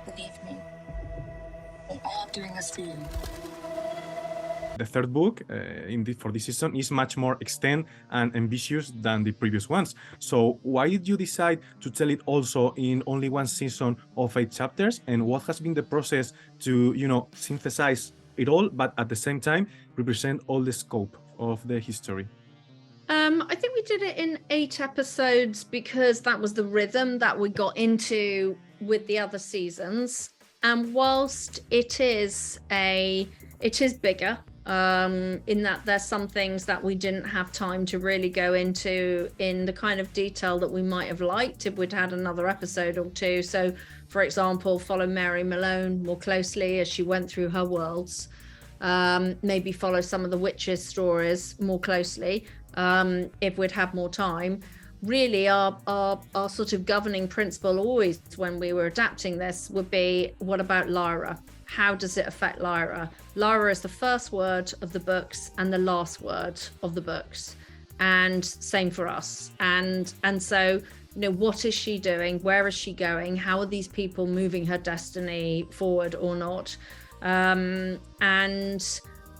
Believe me, they are doing us in. The third book for this season is much more extended and ambitious than the previous ones. So why did you decide to tell it also in only one season of 8 chapters? And what has been the process to, synthesize it all, but at the same time represent all the scope of the history? I think we did it in 8 episodes because that was the rhythm that we got into with the other seasons. And whilst it is bigger, in that there's some things that we didn't have time to really go into in the kind of detail that we might have liked if we'd had another episode or two. So, for example, follow Mary Malone more closely as she went through her worlds. Maybe follow some of the witches' stories more closely if we'd had more time. Really, our sort of governing principle always when we were adapting this would be, what about Lyra? How does it affect Lyra? Lyra is the first word of the books and the last word of the books, and same for us. And so, what is she doing? Where is she going? How are these people moving her destiny forward or not? And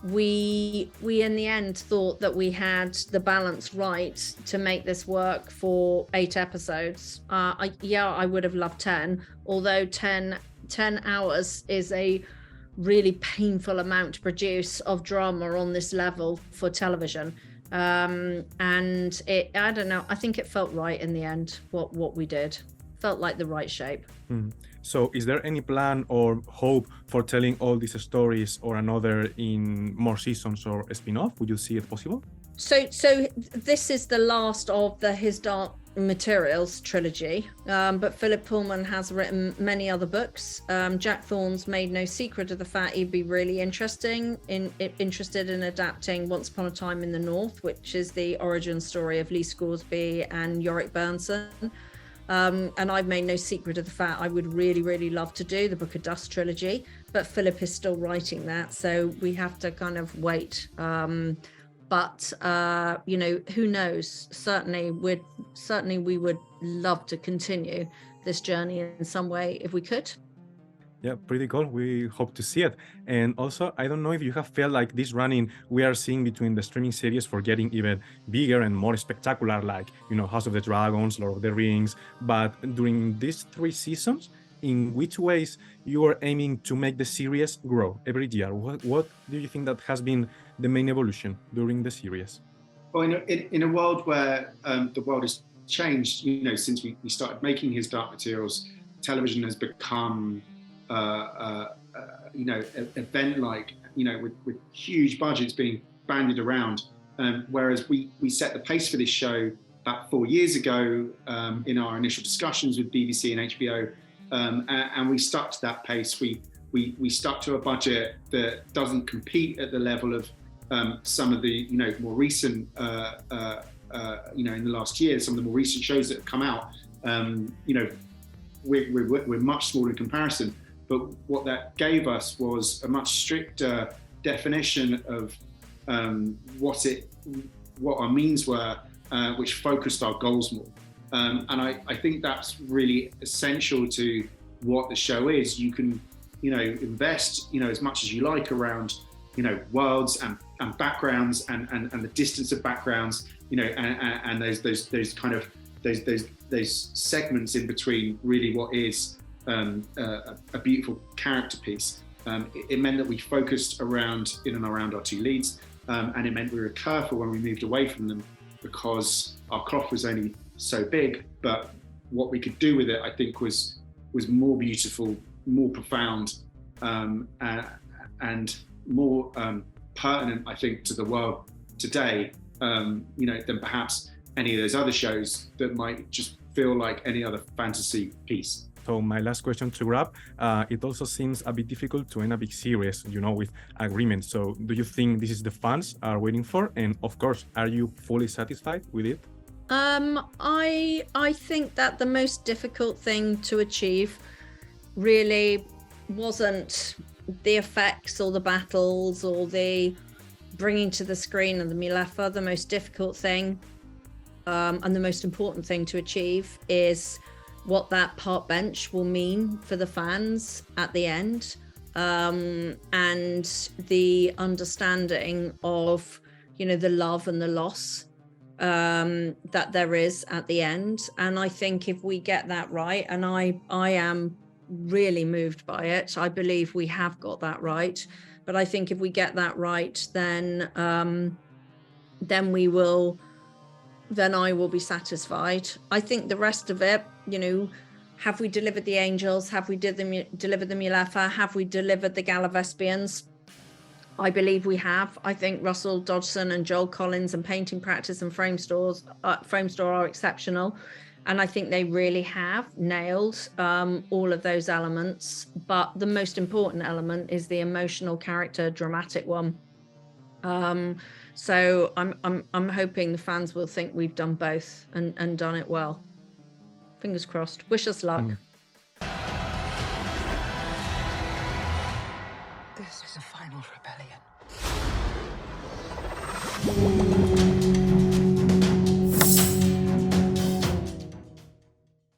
we in the end thought that we had the balance right to make this work for 8 episodes. I would have loved 10, although 10 hours is a really painful amount to produce of drama on this level for television. And I don't know, I think it felt right in the end, what we did. Felt like the right shape. So is there any plan or hope for telling all these stories or another in more seasons or a spin-off? Would you see it possible? So this is the last of the His Dark Materials trilogy, but Philip Pullman has written many other books. Jack Thorne's made no secret of the fact he'd be really interested in adapting Once Upon a Time in the North, which is the origin story of Lee Scoresby and Yorick Bernson. And I've made no secret of the fact I would really, really love to do the Book of Dust trilogy, but Philip is still writing that, so we have to kind of wait. But who knows? Certainly we would love to continue this journey in some way if we could. Yeah, pretty cool. We hope to see it. And also, I don't know if you have felt like this running we are seeing between the streaming series for getting even bigger and more spectacular, like, House of the Dragons, Lord of the Rings. But during these 3 seasons, in which ways you are aiming to make the series grow every year? What do you think that has been the main evolution during the series? Well, in a world where the world has changed, since we started making His Dark Materials, television has become event-like, with huge budgets being bandied around. Whereas we set the pace for this show about 4 years ago in our initial discussions with BBC and HBO, and we stuck to that pace. We stuck to a budget that doesn't compete at the level of some of the more recent in the last year, some of the more recent shows that have come out. We're much smaller in comparison. But what that gave us was a much stricter definition of what our means were, which focused our goals more. And I think that's really essential to what the show is. You can, invest, as much as you like around, worlds and backgrounds and the distance of backgrounds, and those kind of those segments in between really what is a beautiful character piece. It meant that we focused in and around our 2 leads, and it meant we were careful when we moved away from them because our cloth was only so big, but what we could do with it, I think, was more beautiful, more profound, and more pertinent, I think, to the world today, than perhaps any of those other shows that might just feel like any other fantasy piece. So my last question to wrap, it also seems a bit difficult to end a big series, with agreement. So do you think this is the fans are waiting for? And of course, are you fully satisfied with it? I think that the most difficult thing to achieve really wasn't the effects or the battles or the bringing to the screen of the Milefa. The most difficult thing and the most important thing to achieve is what that park bench will mean for the fans at the end, and the understanding of, you know, the love and the loss that there is at the end. And I think if we get that right, and I am really moved by it, I believe we have got that right, but I think if we get that right, then I will be satisfied. I think the rest of it, you know, have we delivered the angels? Have we delivered the Mulefa? Have we delivered the Galavespians? I believe we have. I think Russell Dodgson and Joel Collins and Painting Practice and Frame Store are exceptional. And I think they really have nailed all of those elements. But the most important element is the emotional character, dramatic one. So I'm hoping the fans will think we've done both and done it well. Fingers crossed. Wish us luck. This is a final rebellion.